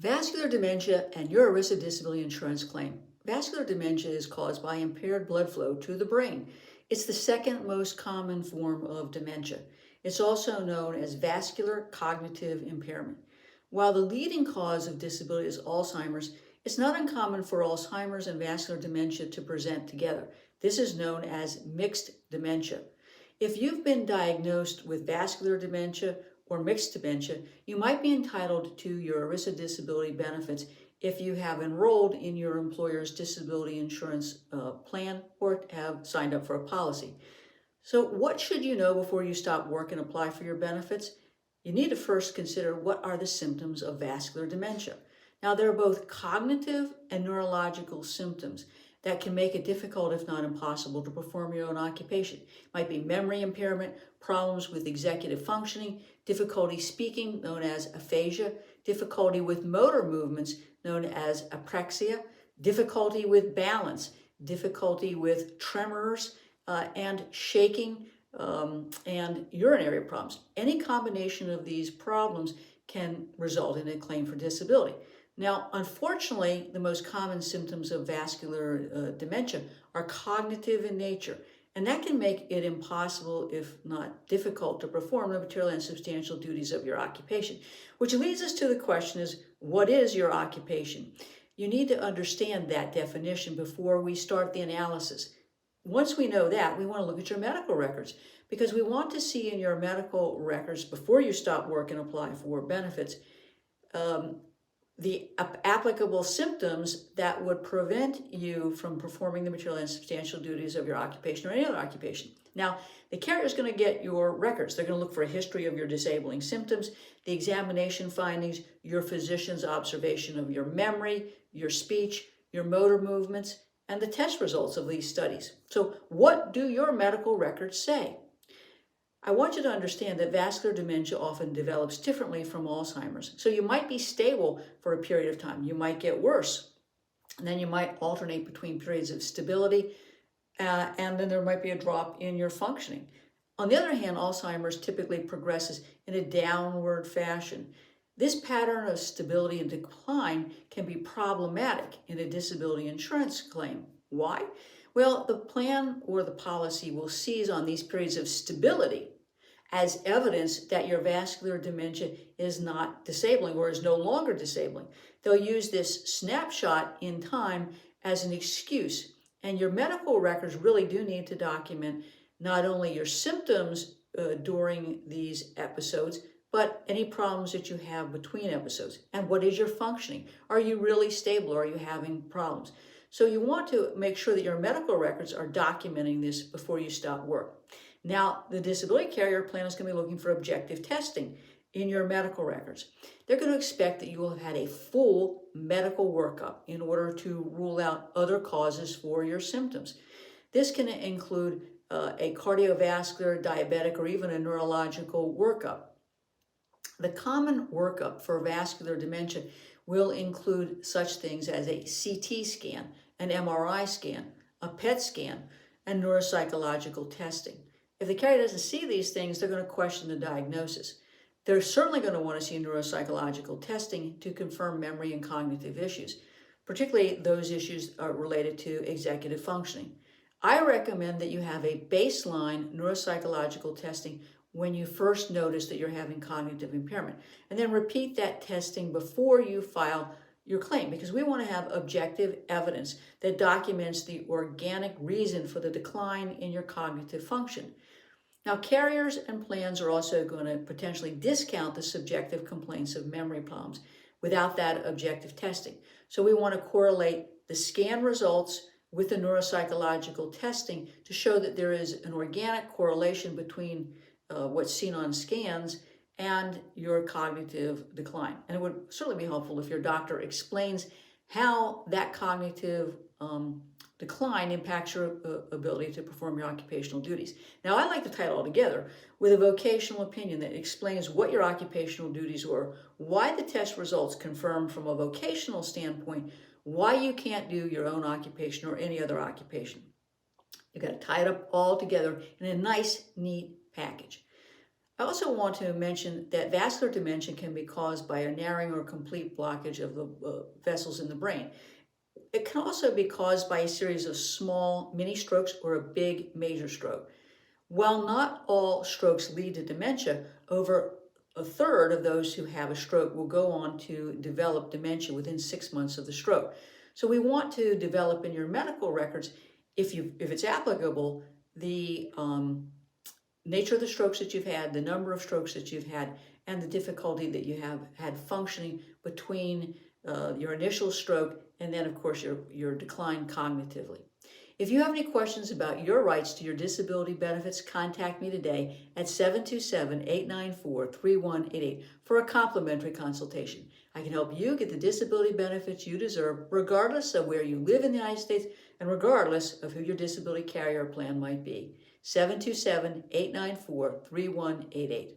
Vascular dementia and your ERISA disability insurance claim. Vascular dementia is caused by impaired blood flow to the brain. It's the second most common form of dementia. It's also known as vascular cognitive impairment. While the leading cause of disability is Alzheimer's, it's not uncommon for Alzheimer's and vascular dementia to present together. This is known as mixed dementia. If you've been diagnosed with vascular dementia or mixed dementia, you might be entitled to your ERISA disability benefits if you have enrolled in your employer's disability insurance plan or have signed up for a policy. So what should you know before you stop work and apply for your benefits? You need to first consider what are the symptoms of vascular dementia. Now, there are both cognitive and neurological symptoms that can make it difficult, if not impossible, to perform your own occupation. It might be memory impairment, problems with executive functioning, difficulty speaking, known as aphasia, difficulty with motor movements, known as apraxia, difficulty with balance, difficulty with tremors and shaking, and urinary problems. Any combination of these problems can result in a claim for disability. Now, unfortunately, the most common symptoms of vascular dementia are cognitive in nature, and that can make it impossible, if not difficult, to perform the material and substantial duties of your occupation. Which leads us to the question is, what is your occupation? You need to understand that definition before we start the analysis. Once we know that, we want to look at your medical records because we want to see in your medical records before you stop work and apply for benefits the applicable symptoms that would prevent you from performing the material and substantial duties of your occupation or any other occupation. Now, the carrier is going to get your records. They're going to look for a history of your disabling symptoms, the examination findings, your physician's observation of your memory, your speech, your motor movements, and the test results of these studies. So what do your medical records say? I want you to understand that vascular dementia often develops differently from Alzheimer's. So you might be stable for a period of time. You might get worse. And then you might alternate between periods of stability, and then there might be a drop in your functioning. On the other hand, Alzheimer's typically progresses in a downward fashion. This pattern of stability and decline can be problematic in a disability insurance claim. Why? Well, the plan or the policy will seize on these periods of stability as evidence that your vascular dementia is not disabling or is no longer disabling. They'll use this snapshot in time as an excuse. And your medical records really do need to document not only your symptoms during these episodes, but any problems that you have between episodes. And what is your functioning? Are you really stable or are you having problems? So you want to make sure that your medical records are documenting this before you stop work. Now, the disability carrier plan is going to be looking for objective testing in your medical records. They're going to expect that you will have had a full medical workup in order to rule out other causes for your symptoms. This can include a cardiovascular, diabetic, or even a neurological workup. The common workup for vascular dementia will include such things as a CT scan, an MRI scan, a PET scan, and neuropsychological testing. If the carrier doesn't see these things, they're going to question the diagnosis. They're certainly going to want to see neuropsychological testing to confirm memory and cognitive issues, particularly those issues related to executive functioning. I recommend that you have a baseline neuropsychological testing when you first notice that you're having cognitive impairment, and then repeat that testing before you file your claim, because we want to have objective evidence that documents the organic reason for the decline in your cognitive function. Now, carriers and plans are also going to potentially discount the subjective complaints of memory problems without that objective testing. So we want to correlate the scan results with the neuropsychological testing to show that there is an organic correlation between what's seen on scans and your cognitive decline. And it would certainly be helpful if your doctor explains how that cognitive decline impacts your ability to perform your occupational duties. Now, I like to tie it all together with a vocational opinion that explains what your occupational duties were, why the test results confirm from a vocational standpoint why you can't do your own occupation or any other occupation. You've got to tie it up all together in a nice, neat package. I also want to mention that vascular dementia can be caused by a narrowing or complete blockage of the vessels in the brain. It can also be caused by a series of small mini strokes or a big major stroke. While not all strokes lead to dementia, over a third of those who have a stroke will go on to develop dementia within 6 months of the stroke. So we want to develop in your medical records, if it's applicable, the nature of the strokes that you've had, the number of strokes that you've had, and the difficulty that you have had functioning between your initial stroke and then, of course, your decline cognitively. If you have any questions about your rights to your disability benefits, contact me today at 727-894-3188 for a complimentary consultation. I can help you get the disability benefits you deserve, regardless of where you live in the United States and regardless of who your disability carrier plan might be. 727-894-3188.